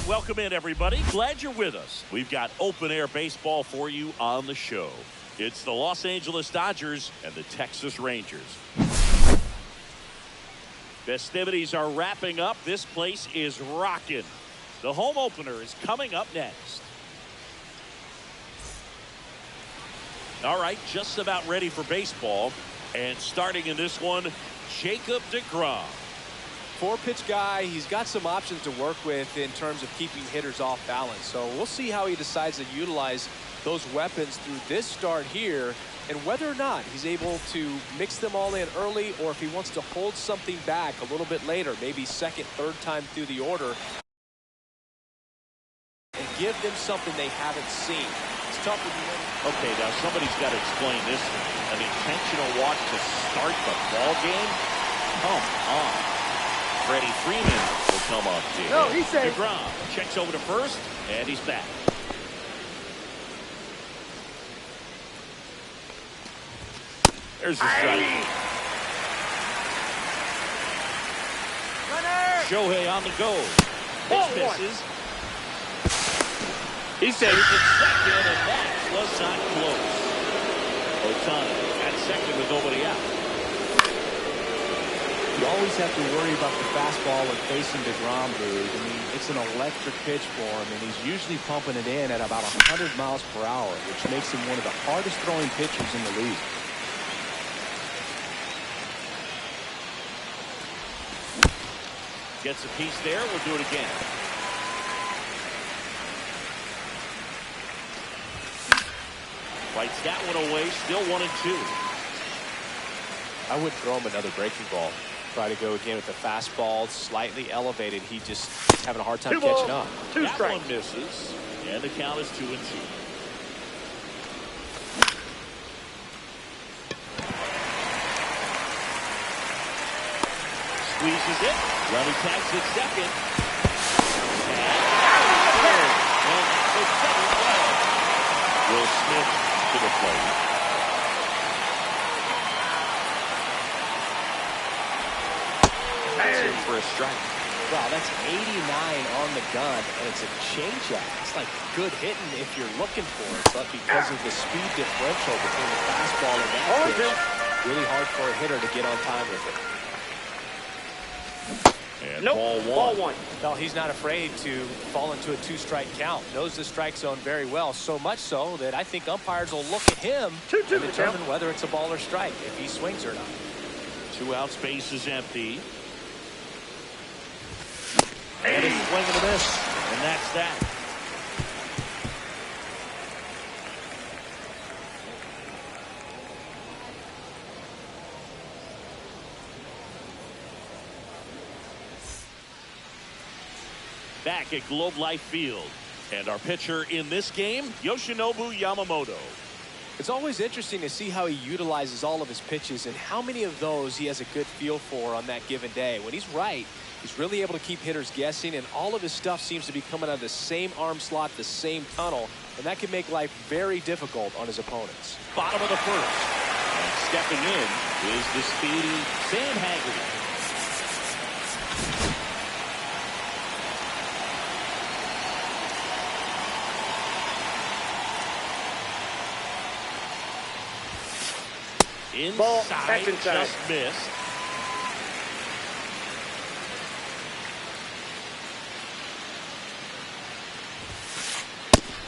Welcome in, everybody. Glad you're with us. We've got open-air baseball for you on the show. It's the Los Angeles Dodgers and the Texas Rangers. Festivities are wrapping up. This place is rocking. The home opener is coming up next. All right, just about ready for baseball. And starting in this one, Jacob deGrom. Four-pitch guy. He's got some options to work with in terms of keeping hitters off balance. So we'll see how he decides to utilize those weapons through this start here, and whether or not he's able to mix them all in early, or if he wants to hold something back a little bit later, maybe second, third time through the order, and give them something they haven't seen. It's tough when you win. Okay, now somebody's got to explain this. An intentional walk to start the ball game? Come on. Freddie Freeman will come up to him. No, he's safe. deGrom checks over to first, and he's back. There's the strike. Shohei on the go. Pitch misses. He's safe. Second, and that was not close. Otani at second with nobody out. You always have to worry about the fastball when facing deGrom, Boog. I mean, it's an electric pitch for him, and he's usually pumping it in at about 100 miles per hour, which makes him one of the hardest throwing pitchers in the league. Gets a piece there. We'll do it again. Fights that one away. Still 1-2. I would throw him another breaking ball. Try to go again with the fastball, slightly elevated. He just having a hard time catching up. That one misses, and the count is 2-2. Squeezes it. Running tags at second. And the second down. Will Smith to the plate. For a strike. Wow, that's 89 on the gun, and it's a changeup. It's like good hitting if you're looking for it, but because of the speed differential between the fastball and that pitch, really hard for a hitter to get on time with it. And ball one. No, he's not afraid to fall into a two-strike count. Knows the strike zone very well, so much so that I think umpires will look at him and determine whether it's a ball or strike, if he swings or not. 2 out, space is empty. And a swing and a miss. And that's that. Back at Globe Life Field. And our pitcher in this game, Yoshinobu Yamamoto. It's always interesting to see how he utilizes all of his pitches and how many of those he has a good feel for on that given day. When he's right, he's really able to keep hitters guessing, and all of his stuff seems to be coming out of the same arm slot, the same tunnel, and that can make life very difficult on his opponents. Bottom of the first. And stepping in is the speedy Sam Haggerty. Inside, just missed.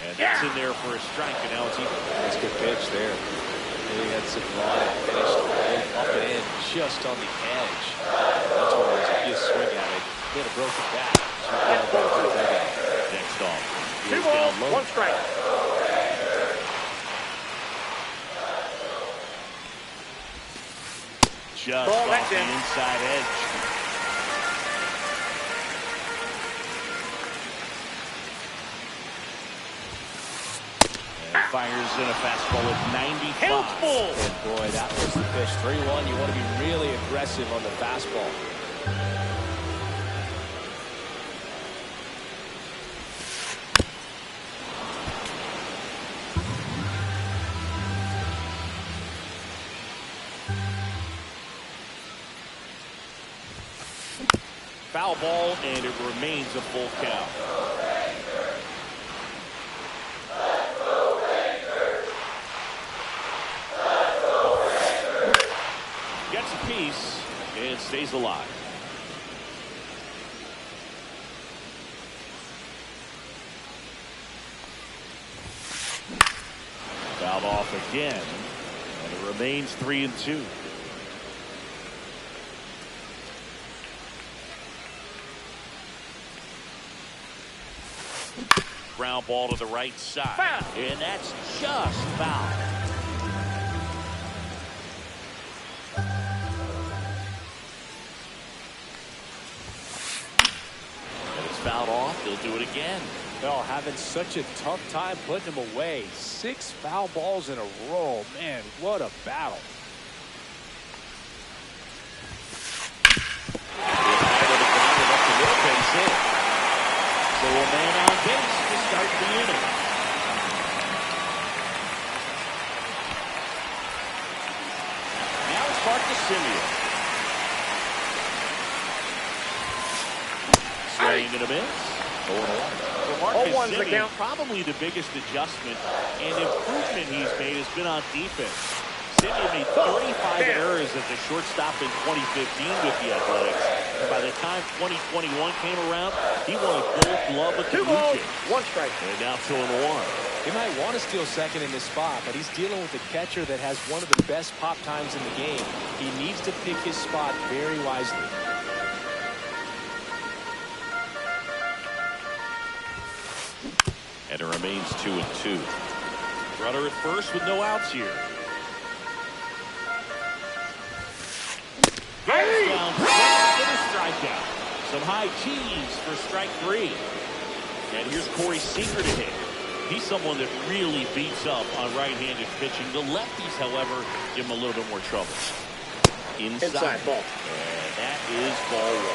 And that's in there for a strike, and now it's even. That's a good pitch there. Really had some line and finished up and in just on the edge. That's what it was. If you swing at it, he had a broken back. Next off. 2 balls, 1 strike. Just off the inside edge. And fires in a fastball with 95. And boy, that was the pitch. 3-1. You want to be really aggressive on the fastball. Foul ball, and it remains a full count. stays alive. Fouled off again, and it remains 3-2. Ground ball to the right side, Foul. And that's just foul. And it's fouled off. They'll do it again. Well, having such a tough time putting him away. 6 foul balls in a row. Man, what a battle. So a man on base to start the inning. Now it's Marcus Semien. Swing and a miss. 0-1. Marcus 0-1's the Semien, count. probably the biggest adjustment and improvement he's made has been on defense. Semien made 35 errors as a shortstop in 2015 with the Athletics. And by the time 2021 came around, he won a Gold Glove with the 2 Blue balls, Jays. 1 strike. And now 2-1. He might want to steal second in this spot, but he's dealing with a catcher that has one of the best pop times in the game. He needs to pick his spot very wisely. And it remains 2-2. Runner at first with no outs here. Goes down for the strikeout. Some high cheese for strike 3. And here's Corey Seager to hit. He's someone that really beats up on right-handed pitching. The lefties, however, give him a little bit more trouble. Inside ball. And that is ball 1.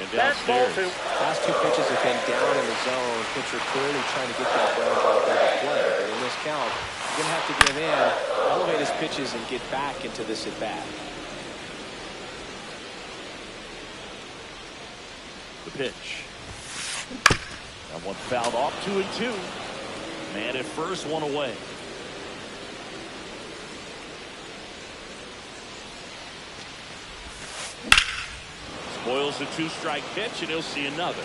And That's ball downstairs. 2. Last 2 pitches have been down in the zone. Pitcher clearly trying to get that ground ball over the play. But in this count, you're going to have to give in, elevate his pitches, and get back into this at bat. The pitch. That one fouled off. 2-2. Man at first, 1 away. Spoils the 2-strike pitch, and he'll see another.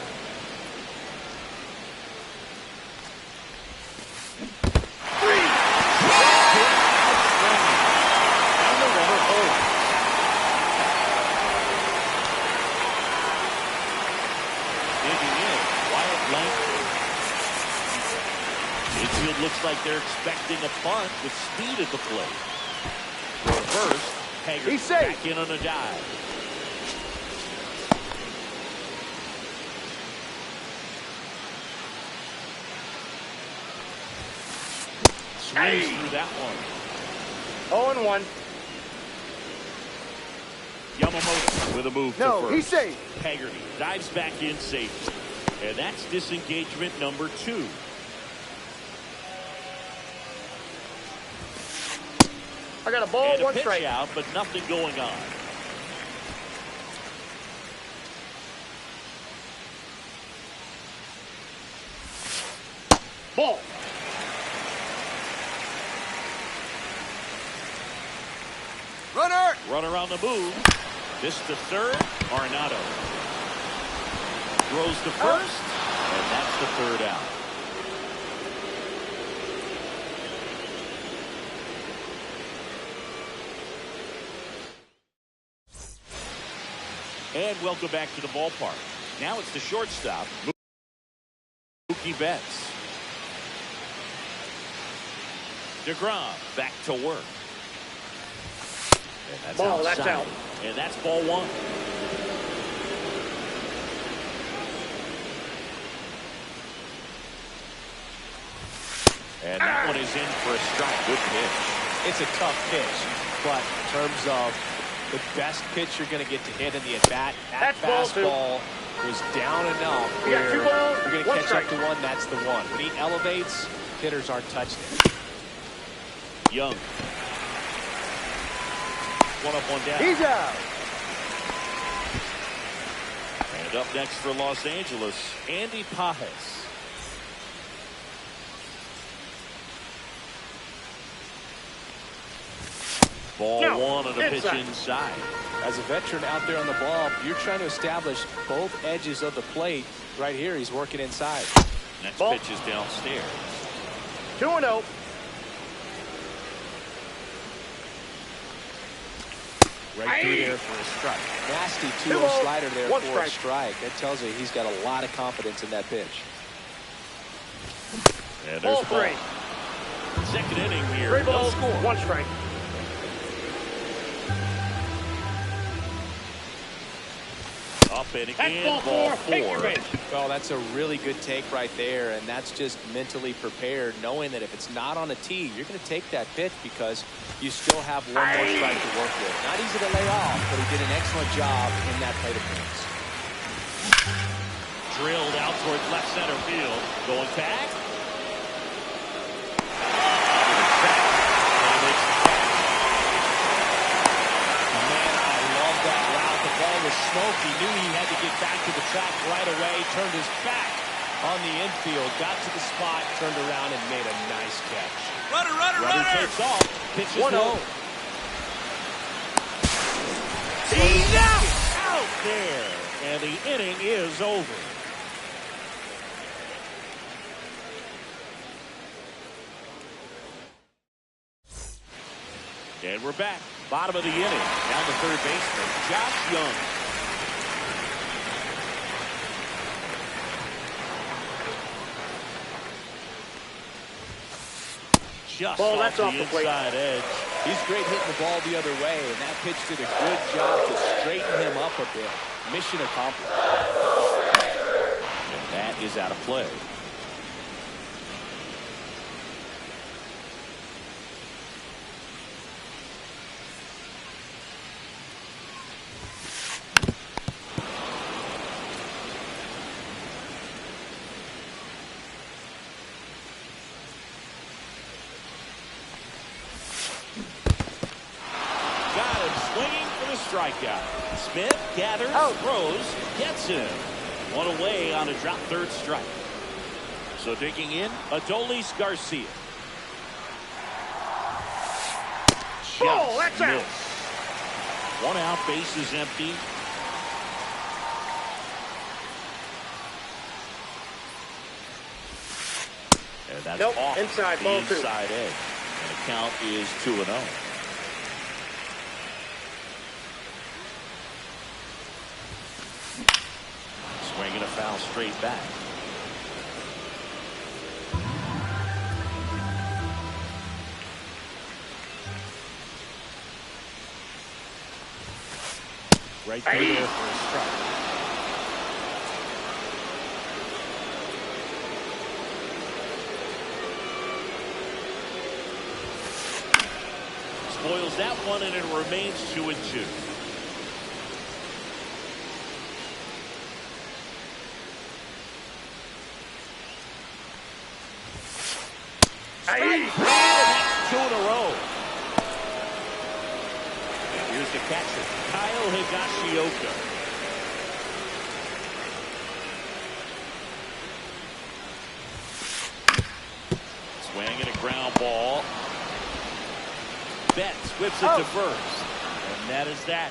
Infield looks like they're expecting a bunt with speed at the plate. First, Hager He's safe. back in on a dive. Swings through that one. 0-1. Yamamoto with a move to No, first. he's safe. Haggerty dives back in safely. And that's disengagement number 2. I got a ball, And a 1 pitch strike. out, but nothing going on. Ball. Runner on the move. This to third. Arenado throws to first, and that's the 3rd out. And welcome back to the ballpark. Now it's the shortstop, Mookie Betts. DeGrom back to work. And that's Ball, outside. that's out. And that's ball 1. And that one is in for a strike. Good pitch. It's a tough pitch, but in terms of the best pitch you're going to get to hit in the at-bat, that That's ball 2. fastball was down enough We got where 2 balls, you're going to 1 catch strike. up to one. That's the one. When he elevates, hitters aren't touching it. Young. One up, one down. He's out. And up next for Los Angeles, Andy Pages. Ball No, one on a pitch inside. inside. As a veteran out there on the ball, you're trying to establish both edges of the plate. Right here, he's working inside. Next Ball. pitch is downstairs. 2-0. Right through there for a strike. Nasty 2-0 2 balls, slider there 1 for a strike. strike. That tells you he's got a lot of confidence in that pitch. And Ball there's ball. 3. Second inning here. 3 No balls, score. 1 strike. Up and That's in. ball Ball 4. Take your 4. base. Well, that's a really good take right there, and that's just mentally prepared, knowing that if it's not on a tee, you're going to take that pitch because you still have one more strike to work with. Not easy to lay off, but he did an excellent job in that plate appearance. Drilled out towards left center field. Going back. Man, I love that route. The ball was smoked. He knew he had to get back to the track right away. Turned his back on the infield. Got to the spot, turned around, and made a nice catch. Runner takes off. Pitch is 1-0. low. He's out there. And the inning is over. And we're back. Bottom of the inning. Down to third baseman, Josh Young. Just Ball, off that's the off the plate. inside edge. He's great hitting the ball the other way, and that pitch did a good job to straighten him up a bit. Mission accomplished. And that is out of play. Got him swinging for the strikeout. Smith gathers, throws, gets him. One away on a drop third strike. So digging in, Adolis Garcia. Ball, that's out. missed. One out, base is empty. And that's Nope, off inside, the ball 2. inside edge. And the count is 2-0. Swinging a foul straight back. Right through there for a strike. Spoils that one, and it remains 2-2. That's 2 in a row. And here's the catcher, Kyle Higashioka. Swinging a ground ball. Betts whips it to first. And that is that.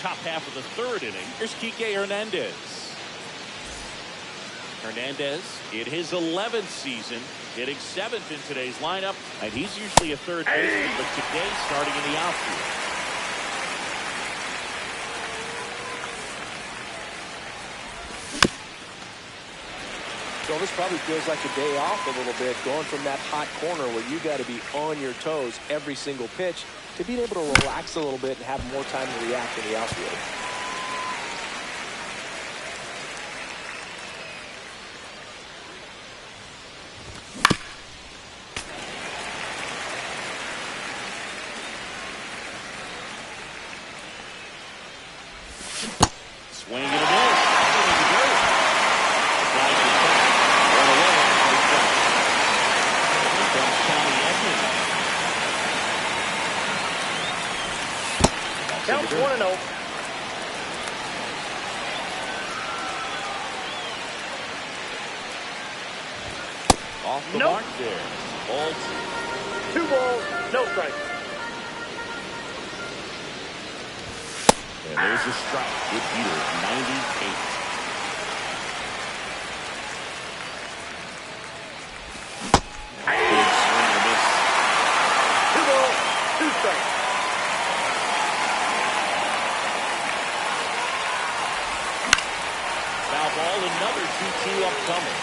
Top half of the third inning. Here's Kike Hernandez. Hernandez in his 11th season, hitting 7th in today's lineup, and he's usually a third baseman, but today starting in the outfield. So this probably feels like a day off a little bit, going from that hot corner where you got to be on your toes every single pitch to being able to relax a little bit and have more time to react in the outfield. Swing and a miss. Counts 1-0. off the Nope. mark there. Ball 2 balls, no strikes.2. And there's a strike. Good hitter, 98. Big swing and miss. 2 balls, 2 strikes. Foul ball, another 2-2 upcoming.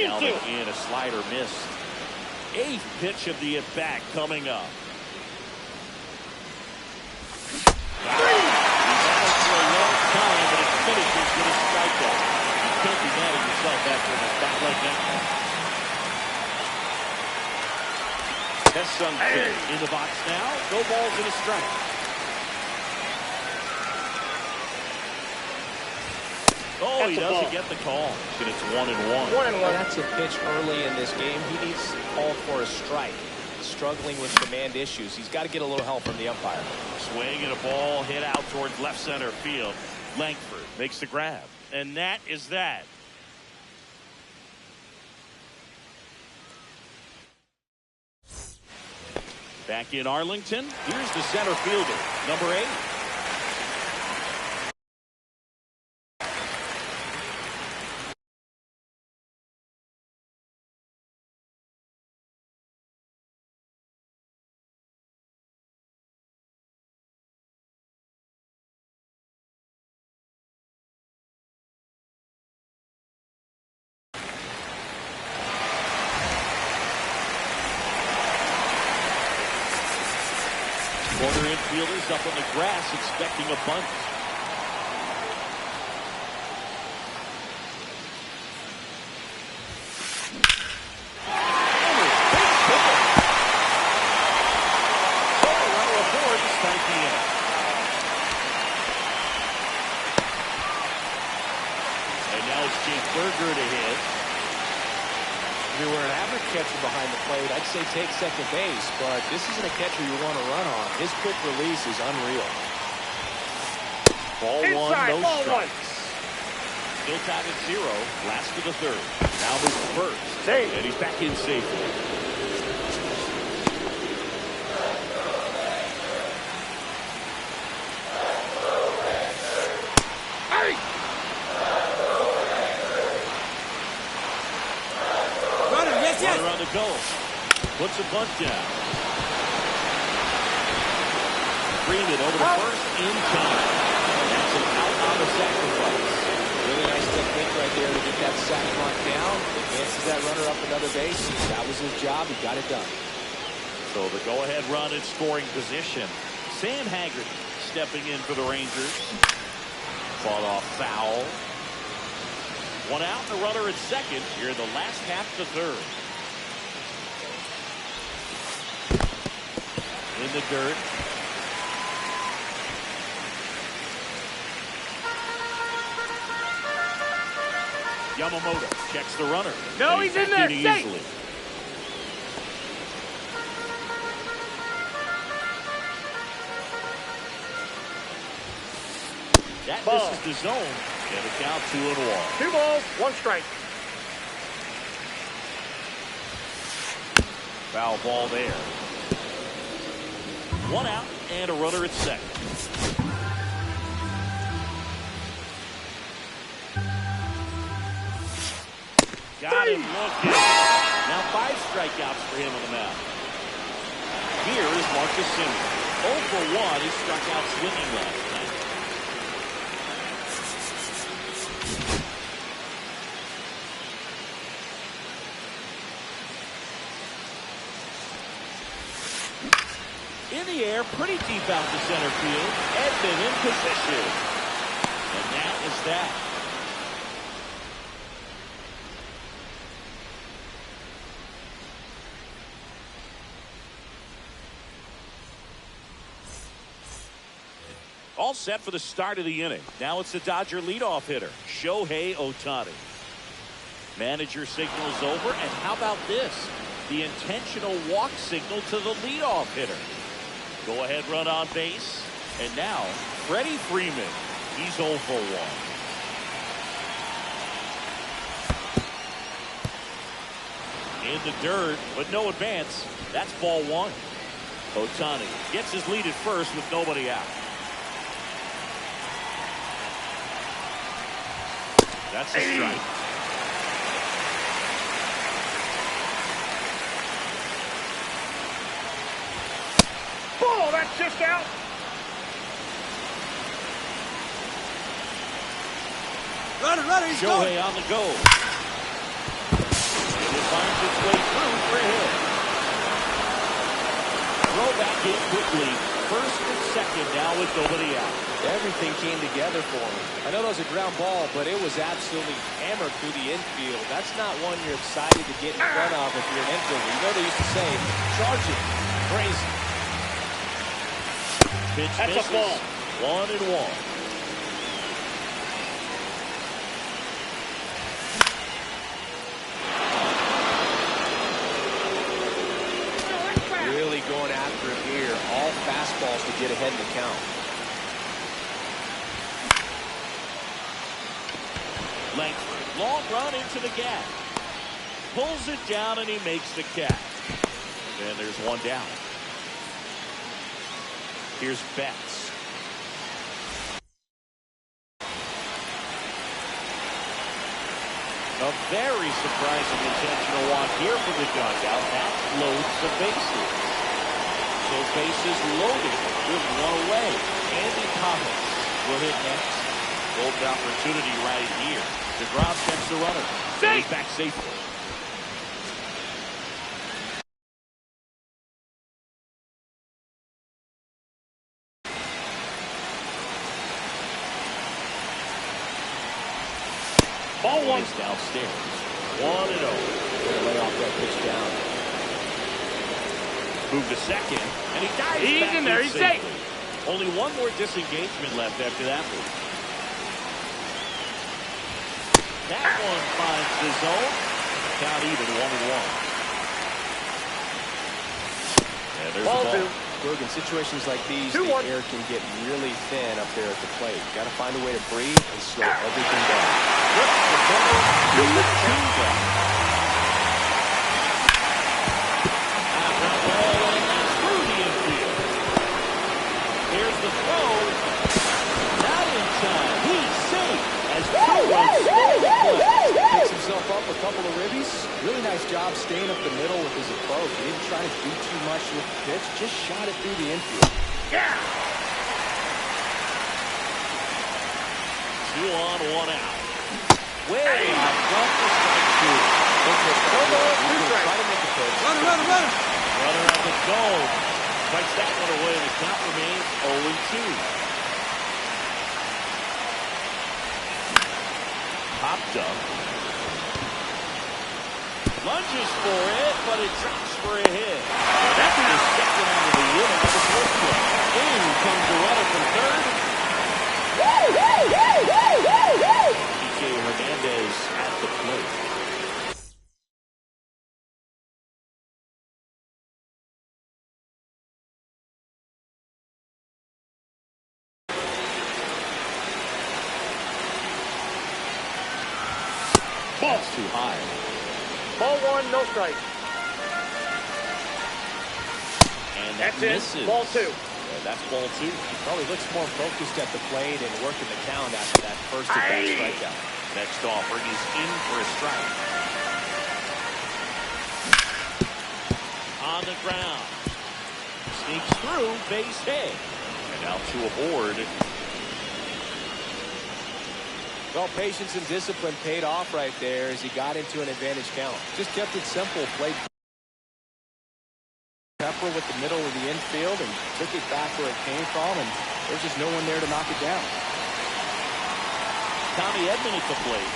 Scouting in, a slider missed. 8th pitch of the at-bat coming up. He's out for a long time, but his finisher's going to strike out. You can't be mad at yourself after an at-bat like that. Hesung in the box now. No balls and a strike. Oh, he doesn't get the call. And it's 1-1. 1-1. That's a pitch early in this game. He needs to call for a strike. Struggling with command issues. He's got to get a little help from the umpire. Swing and a ball hit out towards left center field. Langford makes the grab. And that is that. Back in Arlington, here's the center fielder, number 8. Corner infielders up on the grass expecting a bunt. And now it's Jake Berger to hit. If you were an average catcher behind the plate, I'd say take second base, but this isn't a catcher you want to run on. His quick release is unreal. Ball Inside, 1, no ball strikes. Still tied at 0. Last of the 3rd. Now moves to first. Safe. And he's back in safely. Runner on the go. Puts a bunt down. Freeman over to first in time. That's an out on the sacrifice. Really nice technique right there to get that sac bunt down. Advances that runner up another base. That was his job. He got it done. So the go-ahead run in scoring position. Sam Haggerty stepping in for the Rangers. Fought off foul. 1 out and a runner at second here in the last half of the 3rd. In the dirt. Yamamoto checks the runner. No, he's in there. Safe. Easily. That Ball. misses the zone. And a count 2-1. 2 balls, 1 strike. Foul ball there. 1 out and a runner at second. Got him looking. Now 5 strikeouts for him on the mound. Here is Marcus Semien. 0 for 1. He struck out swinging last night. In the air, pretty deep out to center field. Edman in position. And that is that. All set for the start of the inning. Now it's the Dodger leadoff hitter, Shohei Ohtani. Manager signals over, and how about this? The intentional walk signal to the leadoff hitter. Go ahead run on base. And now, Freddie Freeman. He's 0 for 1. In the dirt, but no advance. That's ball 1. Ohtani gets his lead at first with nobody out. That's a strike. Ball, that's just out. Runner, he's going. Shohei on the go. And it finds its way through for a hit. Throw back in quickly. First and second now with nobody out. Everything came together for him. I know that was a ground ball, but it was absolutely hammered through the infield. That's not one you're excited to get in front of if you're an infielder. You know they used to say, charge it. Crazy. Pitch That's misses. a ball. 1-1. Really going after it here. All fastballs to get ahead in the count. Langford, long run into the gap. Pulls it down and he makes the catch. And there's one down. Here's Betts. A very surprising intentional walk here from the dugout. That loads the bases. So bases loaded with one away. Andy Thomas will hit next. Golden opportunity right here. DeGrom checks the runner. Safe. He's back safely. Ball 1. Downstairs. 1-0. Lay off that pitch down. Move to second, and he dives He's back in there. He's safe. safely. Only one more disengagement left after that move. That one finds the zone. Count even 1-1. And there's Ball the ball. 2. Look, in situations like these, 2-1. the air can get really thin up there at the plate. Got to find a way to breathe and slow everything down. Here's the throw. Not in time. He's safe as 2 runs score the play. Picks himself up a couple of ribbies. Really nice job staying up the middle with his approach. He didn't try to do too much with the pitch. Just shot it through the infield. Yeah. 2 on, 1 out. Way out front for strike 2. Try to make a pitch. Runner. Runner on the go. Fights that one away. The count remains 0-2. Popped up. Lunges for it, but it drops for a hit. That's the second out of the inning of the first one. In comes the runner from third. PK Hernandez at the plate. Ball's too high. Ball 1, no strike. And that That's it. misses. Ball 2. Yeah, that's ball 2. Probably looks more focused at the plate and working the count after that first at bat strikeout. Next offer, he's in for a strike. On the ground. Sneaks through, base hit. And now 2 aboard. Well, patience and discipline paid off right there as he got into an advantage count. Just kept it simple, played pepper with the middle of the infield and took it back where it came from, and there's just no one there to knock it down. Tommy Edman at the plate.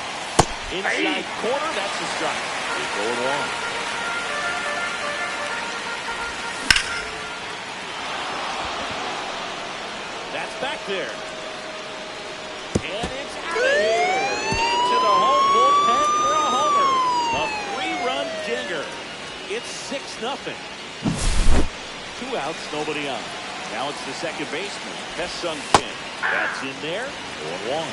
Inside corner, that's a strike. He's going long. That's back there. And it's out of here. Into the home bullpen for a homer. A 3-run dinger. It's 6-0. 2 outs, nobody on. Now it's the second baseman, Sung Kim. That's in there. 0-1.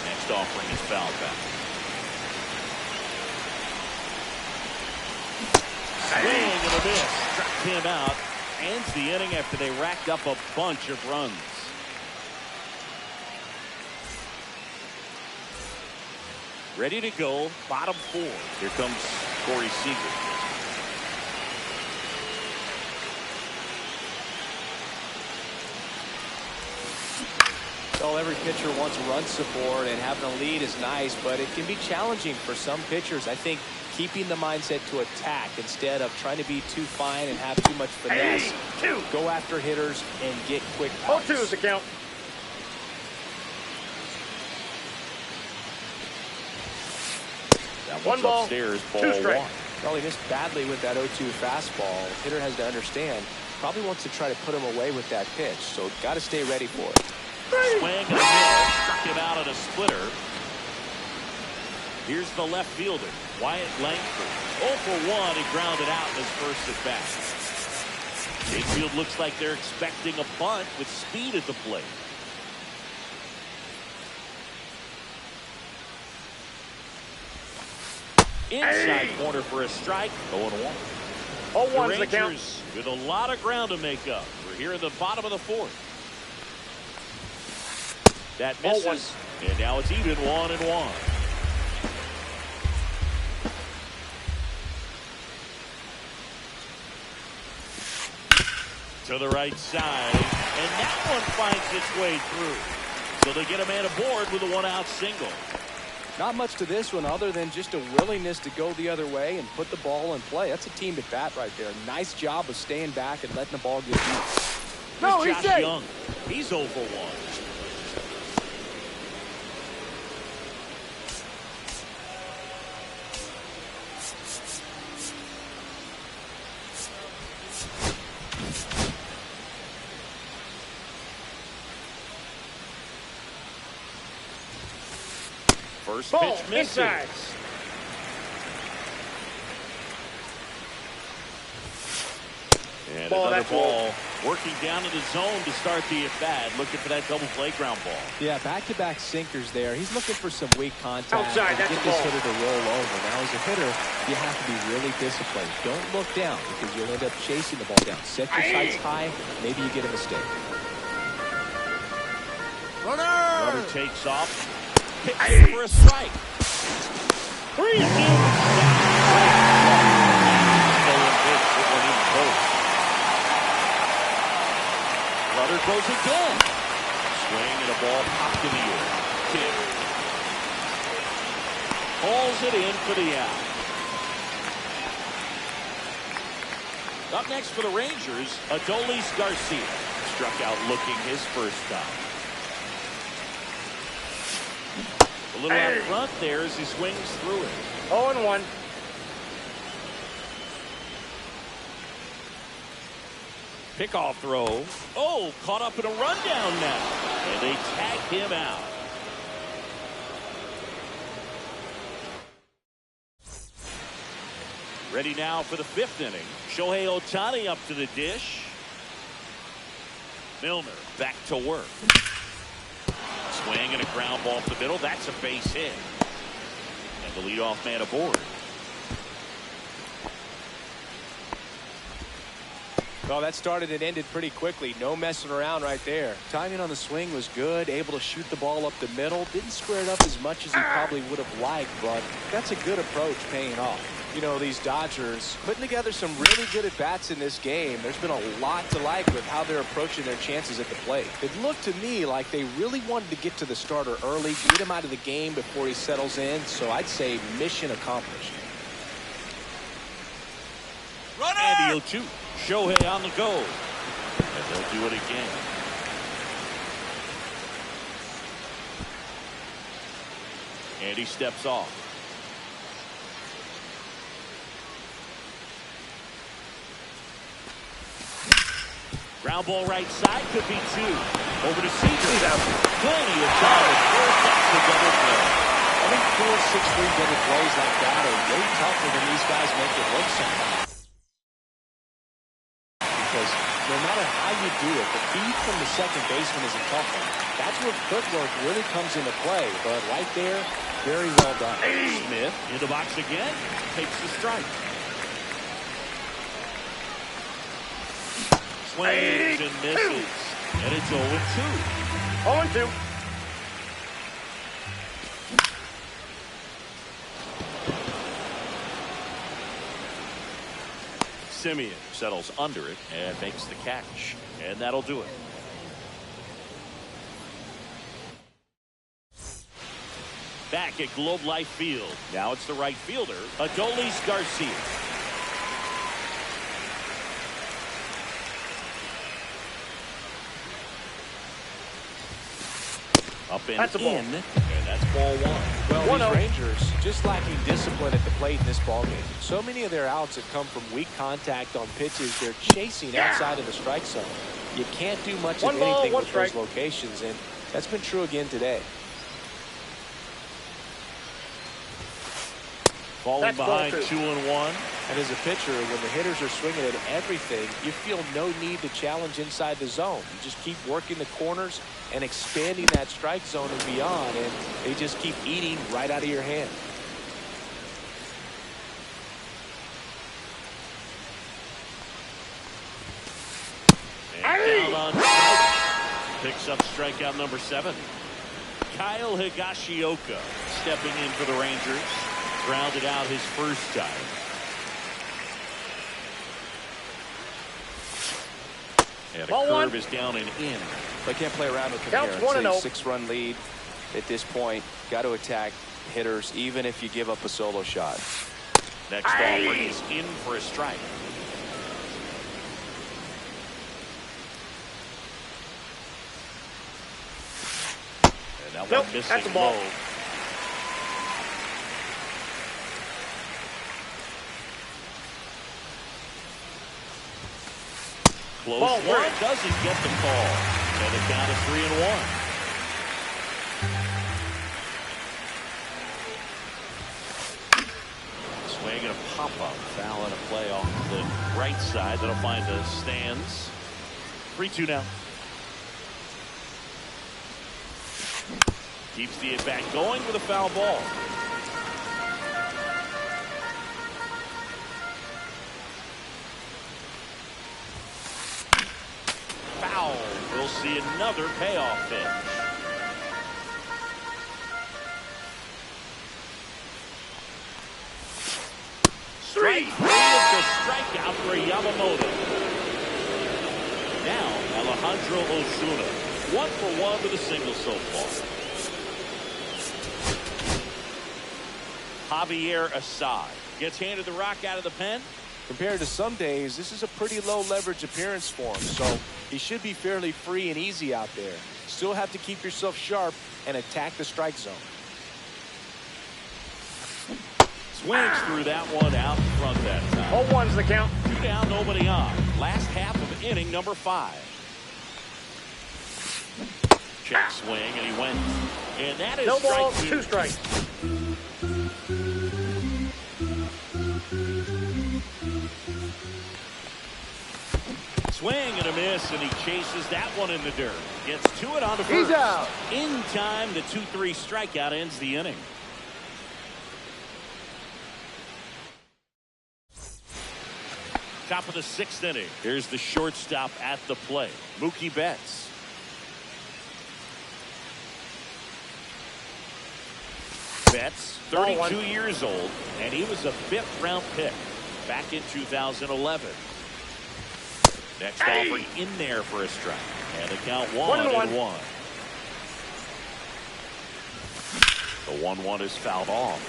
Next offering is foul back. Swing and a miss. Struck him out. Ends the inning after they racked up a bunch of runs. Ready to go, bottom 4. Here comes Corey Seager. Well, every pitcher wants run support, and having a lead is nice, but it can be challenging for some pitchers. I think keeping the mindset to attack instead of trying to be too fine and have too much finesse. Go after hitters and get quick outs. 0-2 is the count. That One ball, upstairs, ball 2 strikes. 1. Well, he missed badly with that 0-2 fastball. The hitter has to understand, probably wants to try to put him away with that pitch, so got to stay ready for it. Swing and a miss. Struck him out on a splitter. Here's the left fielder, Wyatt Langford. 0 for 1. He grounded out in his first at bat. Infield looks like they're expecting a bunt with speed at the plate. Inside corner for a strike. 0-1. 0-1 The is the count. Rangers with a lot of ground to make up. We're here in the bottom of the 4th. That misses, and now it's even 1-1. To the right side, and that one finds its way through. So they get a man aboard with a 1-out single. Not much to this one other than just a willingness to go the other way and put the ball in play. That's a team at bat right there. Nice job of staying back and letting the ball get deep. No, he's Josh safe. Young. He's 0 for 1. First Ball pitch misses. inside. And Ball, another that's ball working down in the zone to start the at-bat, looking for that double play ground ball. Yeah, back-to-back sinkers there. He's looking for some weak contact Outside, and that's get the this ball. hitter to roll over. Now, as a hitter, you have to be really disciplined. Don't look down because you'll end up chasing the ball down. Set your sights high. Maybe you get a mistake. Runner takes off. Pitches for a strike. 3-2. Runner goes again. Swing and a ball popped in the air. Kick. Pulls it in for the out. Up next for the Rangers, Adolis Garcia. Struck out looking his first time. A little out front there as he swings through it. 0-1. Pickoff throw. Oh, caught up in a rundown now. And they tag him out. Ready now for the 5th inning. Shohei Ohtani up to the dish. Milner back to work. Swing and a ground ball up the middle. That's a base hit. And the leadoff man aboard. Well, that started and ended pretty quickly. No messing around right there. Timing on the swing was good. Able to shoot the ball up the middle. Didn't square it up as much as he probably would have liked, but that's a good approach paying off. You know, these Dodgers putting together some really good at-bats in this game. There's been a lot to like with how they're approaching their chances at the plate. It looked to me like they really wanted to get to the starter early, get him out of the game before he settles in. So I'd say mission accomplished. And the 0-2. Shohei on the go. And they'll do it again. And he steps off. Ground ball right side, could be 2. Over to Seager. Plenty of time. That's the double play. I think 4-6-3 double plays like that are way tougher than these guys make it look sometimes. Because no matter how you do it, the feed from the second baseman is a tough one. That's where footwork really comes into play. But right there, very well done. Smith in the box again, takes the strike. Swings and misses. And it's 0-2. 0-2. Simeon settles under it and makes the catch. And that'll do it. Back at Globe Life Field. Now it's the right fielder, Adolis Garcia. Up and That's a ball. in, and that's ball one. Well, these Rangers just lacking discipline at the plate in this ballgame. So many of their outs have come from weak contact on pitches they're chasing outside of the strike zone. You can't do much of anything with those locations, and that's been true again today. Falling behind 2-1. And as a pitcher, when the hitters are swinging at everything, you feel no need to challenge inside the zone. You just keep working the corners and expanding that strike zone and beyond, and they just keep eating right out of your hand. And down on strike. Picks up strikeout number 7. Kyle Higashioka stepping in for the Rangers. Grounded out his first time. And a curve is down and in. They can't play around with him Counts here. 1-0. It's a 6-run lead at this point. Got to attack hitters even if you give up a solo shot. Next offer is in for a strike. And that one missing that's a ball. low. Close Ball one, break. doesn't get the call. And the count is 3-1. Swing and a pop-up. Foul and a play off the right side. That'll find the stands. 3-2 now. Keeps the at-bat going with a foul ball. Foul. We'll see another payoff pitch. Strike 3 is the strikeout for Yamamoto. Now Alejandro Osuna, 1 for 1 with a single so far. Javier Assad gets handed the rock out of the pen. Compared to some days, this is a pretty low leverage appearance for him, so he should be fairly free and easy out there. Still have to keep yourself sharp and attack the strike zone. Swings through that one out in front that time. 0-1's the count. 2 down, nobody on. Last half of inning number 5. Check swing, and he went. And that is No strike balls, 2. 2 strikes. Swing and a miss, and he chases that one in the dirt. Gets to it on the first. He's out. In time, the 2-3 strikeout ends the inning. Top of the 6th inning. Here's the shortstop at the plate, Mookie Betts. Betts, 32 years old, and he was a 5th-round pick back in 2011. Next offer in there for a strike. And the count 1-1. The 1-1 is fouled off.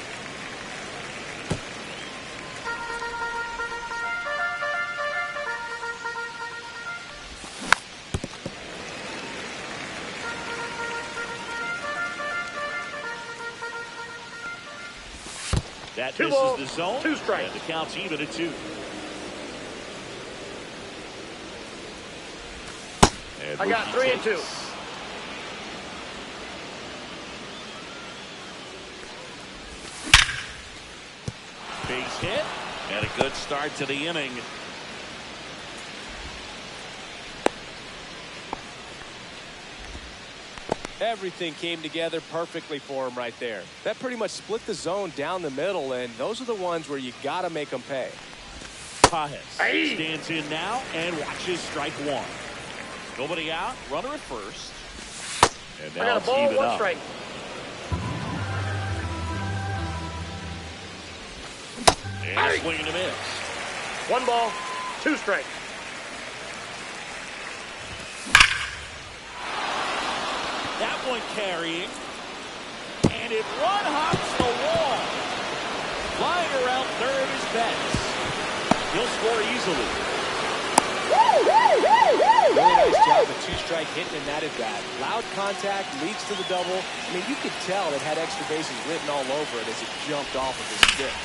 That misses the zone. 2 strikes. And the count's even at 2. And I got 3-2. Base hit and a good start to the inning. Everything came together perfectly for him right there. That pretty much split the zone down the middle, and those are the ones where you got to make them pay. Pajes stands in now and watches strike one. Nobody out, runner at first. And now I got a it's ball, even one up. strike. And swing and a miss. One ball, two strikes. That one carrying. And it one-hops the wall. Flying around third is Betts. He'll score easily. Really nice job of two-strike hitting in that at bat. Loud contact leads to the double. I mean, you could tell it had extra bases written all over it as it jumped off of his stick.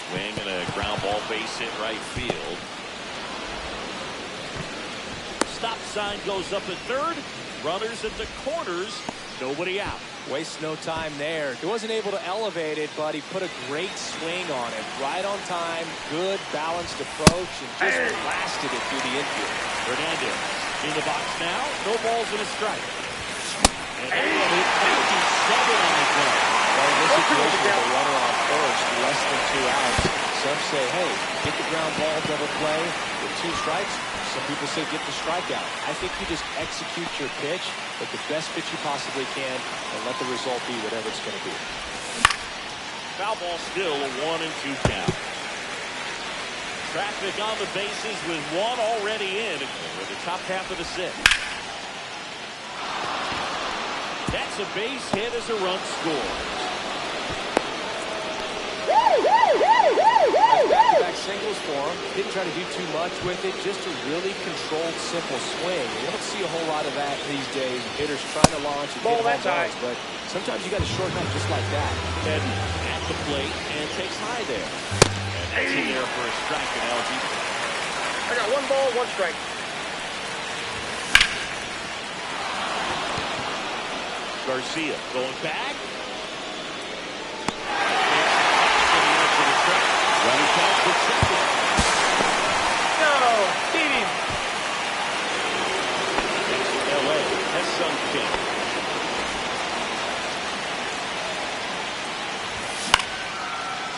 Swing and a ground ball base hit right field. Stop sign goes up at third. Runners at the corners. Nobody out. Wastes no time there. He wasn't able to elevate it, but he put a great swing on it. Right on time, good balanced approach, and just blasted it through the infield. Hernandez in the box now. No balls and a strike. And they have hit 57 on the play. Well, in this situation with a runner on first, less than 2 outs, some say, hey, get the ground ball, double play with 2 strikes. Some people say get the strikeout. I think you just execute your pitch, but the best pitch you possibly can, and let the result be whatever it's going to be. Foul ball still a 1-2 count. Traffic on the bases with one already in over the top half of the 6th. That's a base hit as a run scores. Back-to-back singles for him. Didn't try to do too much with it. Just a really controlled, simple swing. You don't see a whole lot of that these days. Hitters trying to launch and Ball get that home runs, but sometimes you got to shorten up just like that. Headman at the plate and takes high there. And that's in there for a strike in LG. I got one ball, one strike. Garcia going back. Running back to second. No, beat him. LA has sunk in.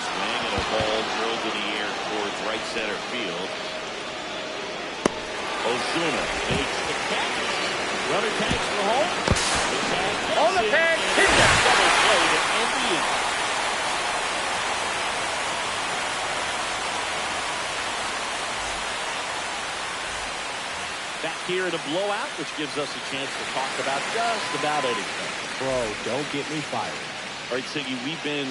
Swing and a ball drilled in the air towards right center field. Ozuna makes the catch. Runner tags for home. The tag On the tag, hit that. Double play to end the inning. Back here in a blowout, which gives us a chance to talk about just about anything. Bro, don't get me fired. All right, Siggy, we've been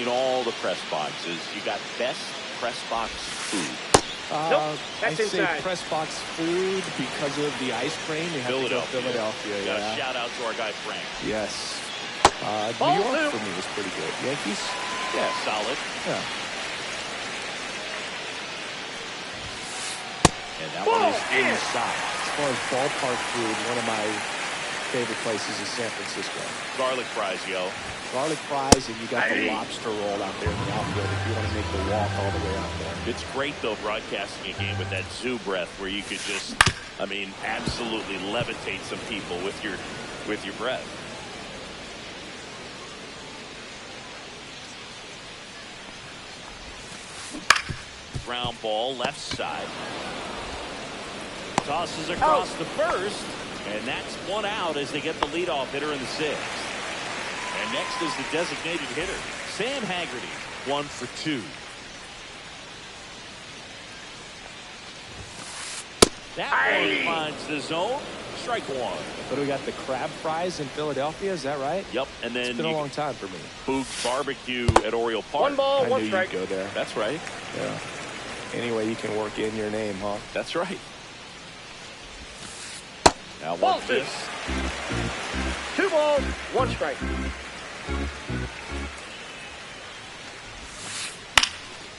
in all the press boxes. You got best press box food. Nope, that's I'd say inside. press box food because of the ice cream. We have to go Philadelphia. Got Yeah. a shout out to our guy Frank. Yes. Ball New York two. for me was pretty good. Yankees? Yeah, solid. Yeah. And that Ball one is in. inside. As far as ballpark food, one of my favorite places is San Francisco. Garlic fries, yo. Garlic fries, and you got the lobster roll out there in the outfield if you want to make the walk all the way out there. It's great, though, broadcasting a game with that zoo breath where you could just, I mean, absolutely levitate some people with your breath. Ground ball, left side. Tosses across the first, and that's one out as they get the leadoff hitter in the 6th. And next is the designated hitter, Sam Haggerty, 1 for 2. That one finds the zone. Strike one. But we got the crab fries in Philadelphia, is that right? Yep, and then It's been a long time for me. Boog's Barbecue at Oriole Park. One ball, I one knew strike. you'd go there. That's right. Yeah. Anyway, you can work in your name, huh? That's right. Now Ball watch two. this. 2 balls, 1 strike.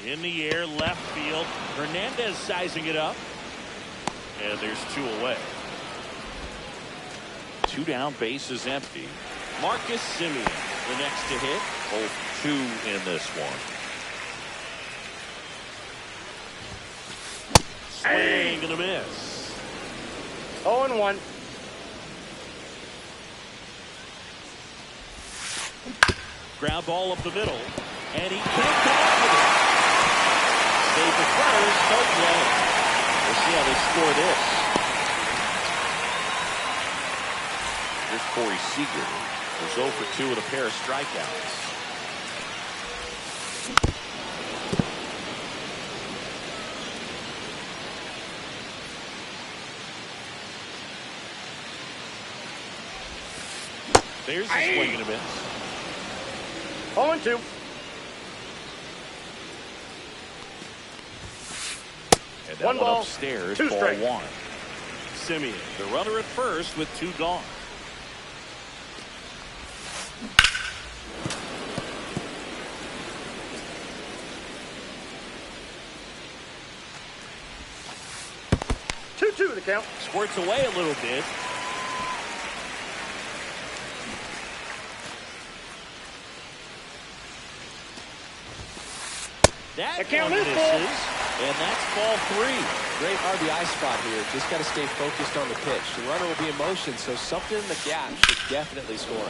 In the air, left field. Hernandez sizing it up. And there's 2 away. 2 down, base is empty. Marcus Semien, the next to hit. 0-2 in this one. swing and a miss. 0-1. Ground ball up the middle, and he can't connect with it. Save the first, no play. We'll see how they score this. Here's Corey Seager, who's 0 for 2 with a pair of strikeouts. There's the swing and a miss. 0-2. And that One ball, upstairs, 2 ball strikes. 1. Simeon, the runner at first with 2 gone. Two the count. Squirts away a little bit. That The count one is misses, full. and that's ball 3. Great RBI spot here. Just got to stay focused on the pitch. The runner will be in motion, so something in the gap should definitely score.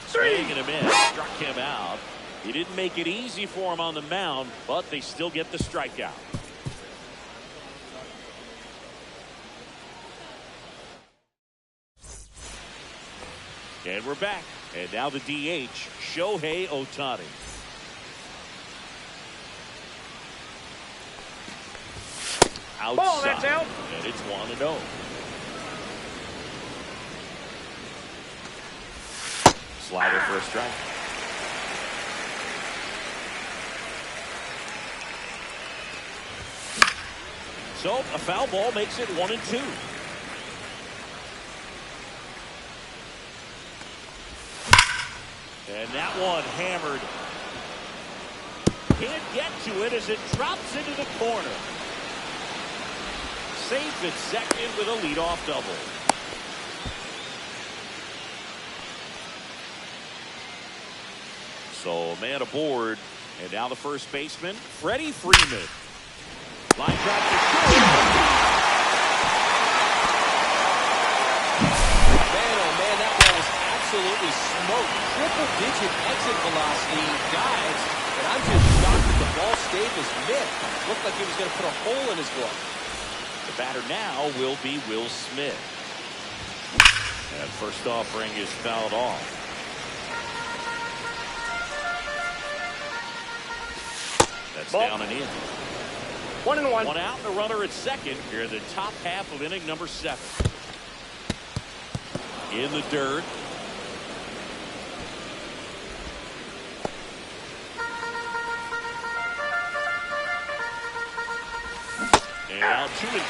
Swing and a miss. Struck him out. He didn't make it easy for him on the mound, but they still get the strikeout. And we're back. And now the DH, Shohei Ohtani. Outside. Ball, that's out. And it's 1-0. Slider for a strike. So a foul ball makes it 1-2. And that one hammered. Can't get to it as it drops into the corner. Safe at second with a leadoff double. So man aboard, and now the first baseman, Freddie Freeman. Line drive to short. Man, oh man, that ball was absolutely smoked. Triple-digit exit velocity, dives, and I'm just shocked that the ball stayed his mitt. Looked like he was going to put a hole in his glove. The batter now will be Will Smith. And first offering is fouled off. That's Ball. down and in. 1-1. One out and a runner at second here in the top half of inning number 7. In the dirt. And now 2-2.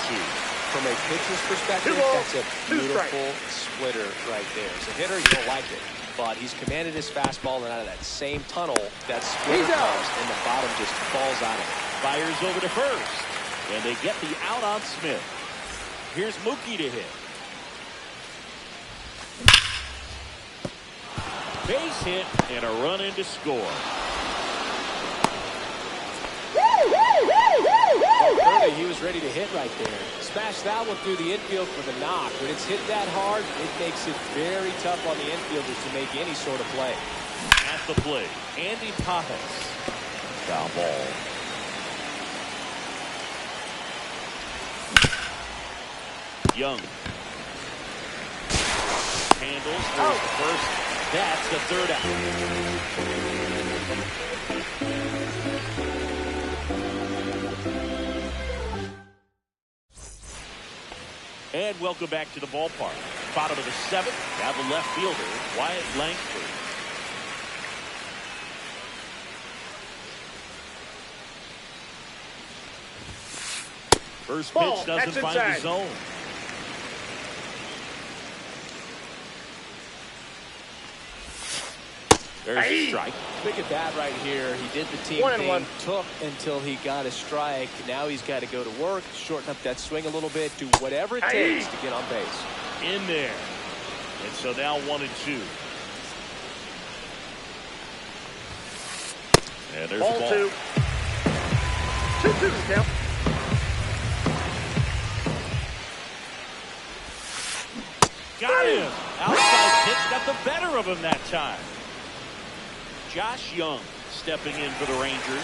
From a pitcher's perspective, 2 balls, that's a 2 beautiful splitter right there. As a hitter, you don't like it. But he's commanded his fastball, and out of that same tunnel, that splitter He's out. comes, and the bottom just falls out of it. Fires over to first. And they get the out on Smith. Here's Mookie to hit. Base hit and a run in to score. Early, he was ready to hit right there. Smashed that one through the infield for the knock. When it's hit that hard, it makes it very tough on the infielders to make any sort of play. At the plate, Andy Pajas. Foul ball. Young. Handles for the first. That's the third out. And welcome back to the ballpark. Bottom of the 7th. Now the left fielder, Wyatt Langford. First Ball, pitch doesn't that's find inside. the zone. There's a strike. Look at that right here. He did the team 1-1. thing, took until he got a strike. Now he's got to go to work, shorten up that swing a little bit, do whatever it takes to get on base. In there. And so now 1-2. And there's Ball the ball. 2. 2-2 count. Got him. Outside pitch got the better of him that time. Josh Young stepping in for the Rangers.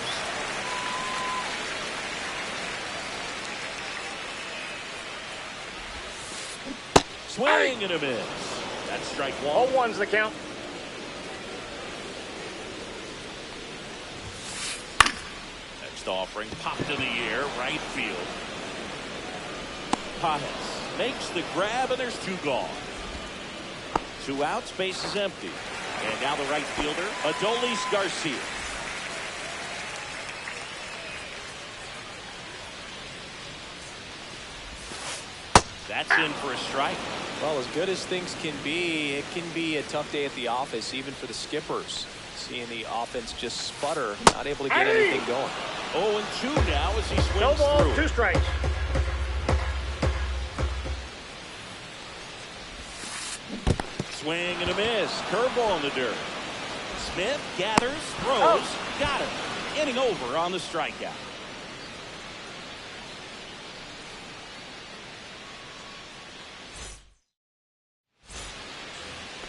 Swing and a miss. That's strike 1. 0-1's the count. Next offering popped in the air, right field. Pajes makes the grab, and there's 2 gone. 2 outs, base is empty. And now the right fielder, Adolis Garcia. That's in for a strike. Well, as good as things can be, it can be a tough day at the office, even for the skippers. Seeing the offense just sputter, not able to get anything going. 0-2 now as he swings No ball, through. 2 strikes. Swing and a miss. Curveball in the dirt. Smith gathers, throws, got him. Inning over on the strikeout.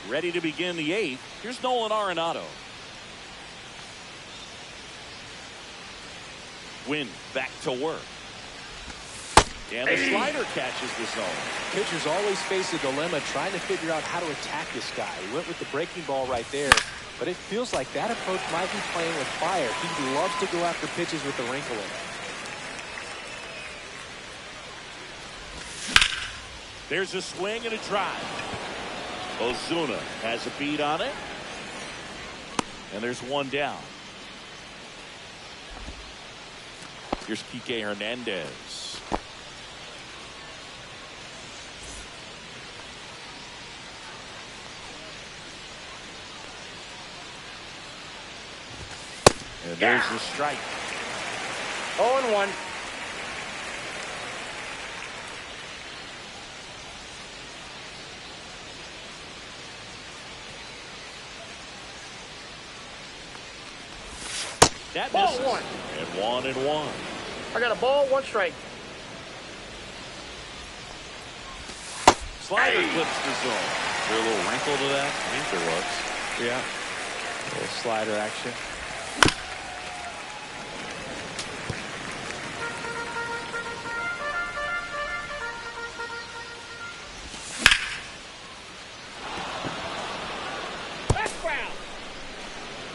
Ready to begin the 8th. Here's Nolan Arenado. Wynn back to work. And the slider catches the zone. Pitchers always face a dilemma trying to figure out how to attack this guy. He went with the breaking ball right there, but it feels like that approach might be playing with fire. He loves to go after pitches with the wrinkle in it. There's a swing and a drive. Ozuna has a beat on it. And there's 1 down. Here's Kike Hernandez. And there's the strike. 0-1. That Ball misses. 1. And 1-1. I got a ball, 1 strike. Slider clips the zone. Is there a little wrinkle to that? I think there was. Yeah. A little slider action.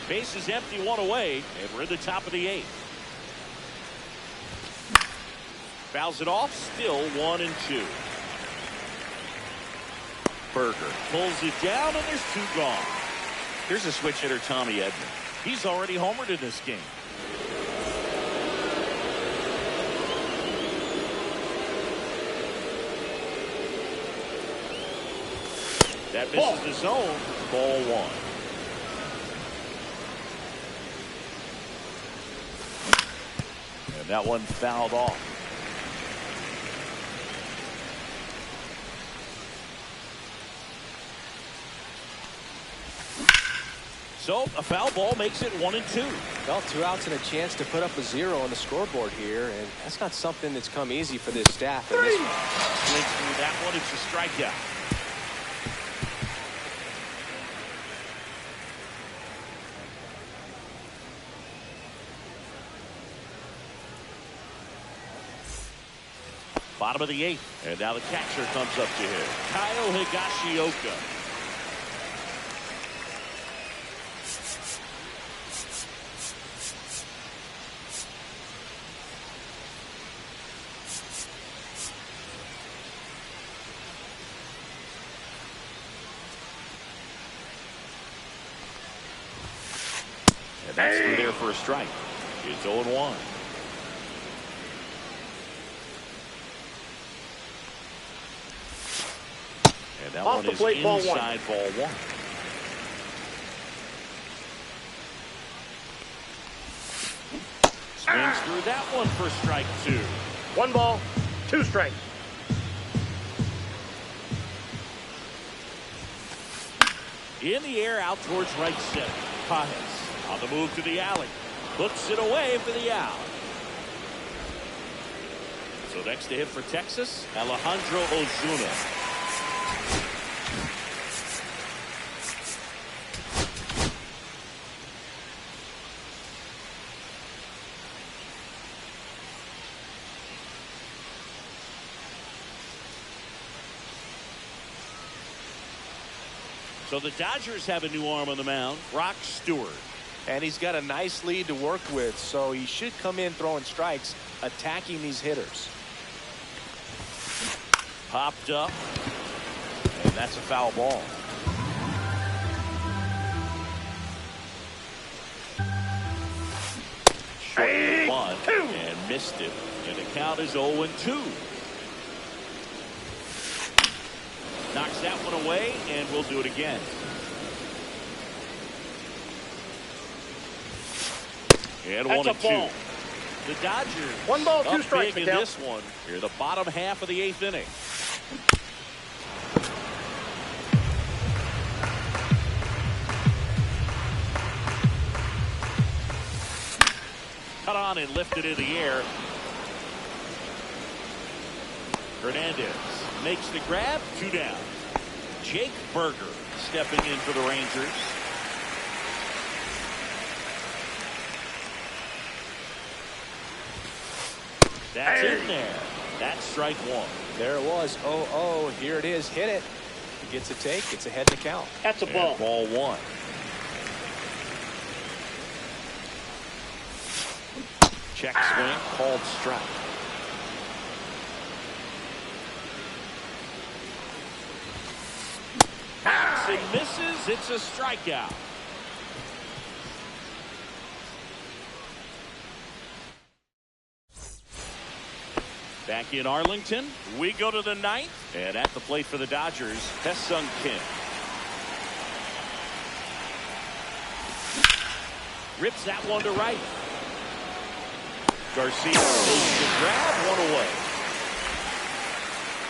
Base is empty, 1 away, and we're in the top of the 8th. Fouls it off, still 1-2. Berger pulls it down, and there's 2 gone. Here's a switch hitter, Tommy Edman. He's already homered in this game. That misses the zone. Ball 1. And that one fouled off. So a foul ball makes it 1-2. Well, 2 outs and a chance to put up a 0 on the scoreboard here, and that's not something that's come easy for this staff. And this Slinks through that one. It's a strikeout. Bottom of the 8th, and now the catcher comes up to him. Kyle Higashioka. And that's through there for a strike. It's 0-1. And that Off one the is plate, ball 1. inside ball 1. Swings through that one for strike 2. 1 ball, 2 strikes. In the air, out towards right center. Pajes on the move to the alley. Puts it away for the out. So next to hit for Texas, Alejandro Ozuna. So the Dodgers have a new arm on the mound, Brock Stewart. And he's got a nice lead to work with, so he should come in throwing strikes, attacking these hitters. Popped up, and that's a foul ball. Short one, and missed it, and the count is 0-2. Knocks that one away, and we'll do it again. And That's 1-2. The Dodgers 1 ball, 2 up strikes big in this one. Here, the bottom half of the 8th inning. Cut on and lifted in the air. Hernandez makes the grab, 2 down. Jake Berger stepping in for the Rangers. That's in there. That's strike 1. There it was. 0-0. Here it is. Hit it. He gets a take. It's ahead in the count. That's a ball. And ball 1. Check swing, called strike. And misses. It's a strikeout. Back in Arlington, we go to the 9th, and at the plate for the Dodgers, Tae-Sung Kim. Rips that one to right. Garcia makes the grab, 1 away.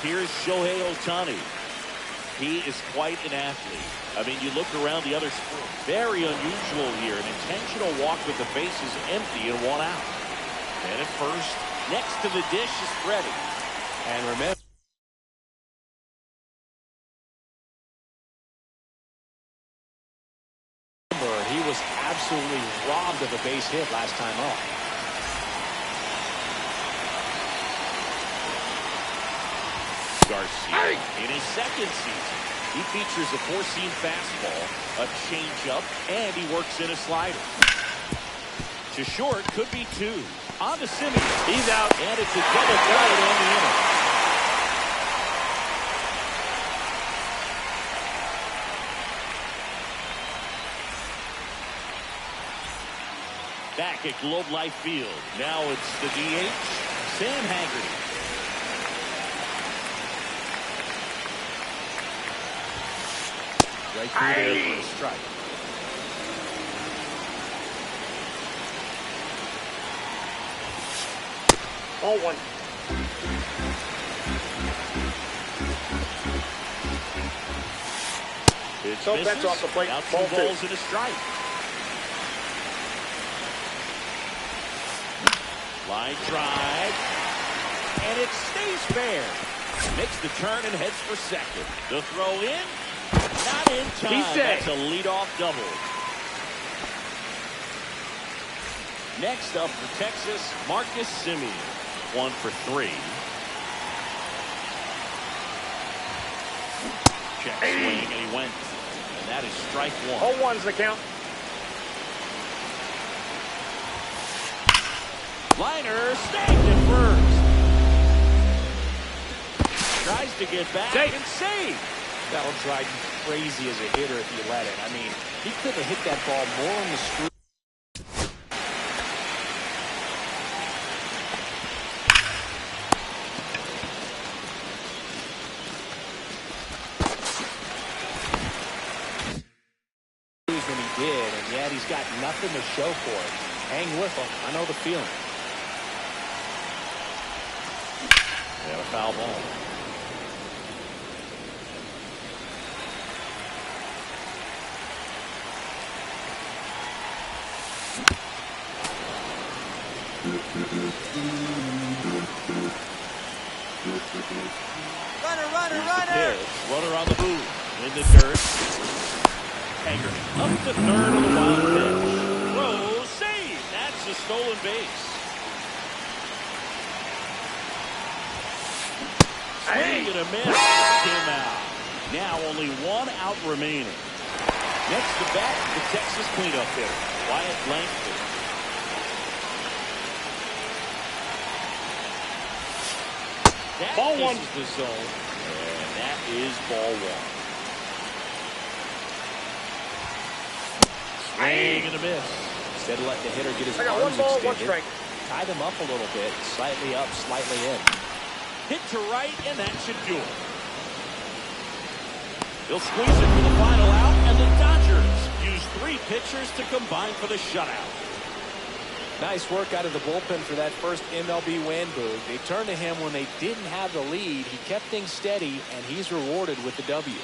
Here's Shohei Ohtani. He is quite an athlete. I mean, you look around the other sport, very unusual here. An intentional walk with the bases empty and 1 out. And at first, next to the dish is Freddie. And remember, he was absolutely robbed of a base hit last time up. Garcia in his 2nd season. He features a 4-seam fastball, a changeup, and he works in a slider. To short, could be 2. On to Simeon. He's out, and it's a double play to end the inning. Back at Globe Life Field. Now it's the DH, Sam Haggerty. Right through there for a strike. Ball 1. So that's off the plate. Now 2 Ball 2. balls and a strike. Line drive. And it stays fair. Makes the turn and heads for second. The throw in. Not in time. That's a leadoff double. Next up for Texas, Marcus Simeon. 1 for 3. Check swing, and he went. And that is strike 1. 0-1's the count. Liner snagged at first. Tries to get back and save. That will drive you crazy as a hitter if you let it. I mean, he could have hit that ball more on the street. Than he did, and yet he's got nothing to show for it. Hang with him. I know the feeling. And a foul ball. Runner. Runner on the move. In the dirt. Hanger up to third on the wild pitch. Throw, save. That's a stolen base. Swing and a miss. Came out. Now only one out remaining. Next to bat, the Texas cleanup hitter, Wyatt Langford. That Ball one. is the zone, and that is ball one. Swing and a miss. Instead of letting the hitter get his I got one arms ball, one extended, strike. tie them up a little bit, slightly up, slightly in. Hit to right, and that should do it. They'll squeeze it for the final out, and the Dodgers use 3 pitchers to combine for the shutout. Nice work out of the bullpen for that first MLB win, Boog. They turned to him when they didn't have the lead. He kept things steady, and he's rewarded with the W.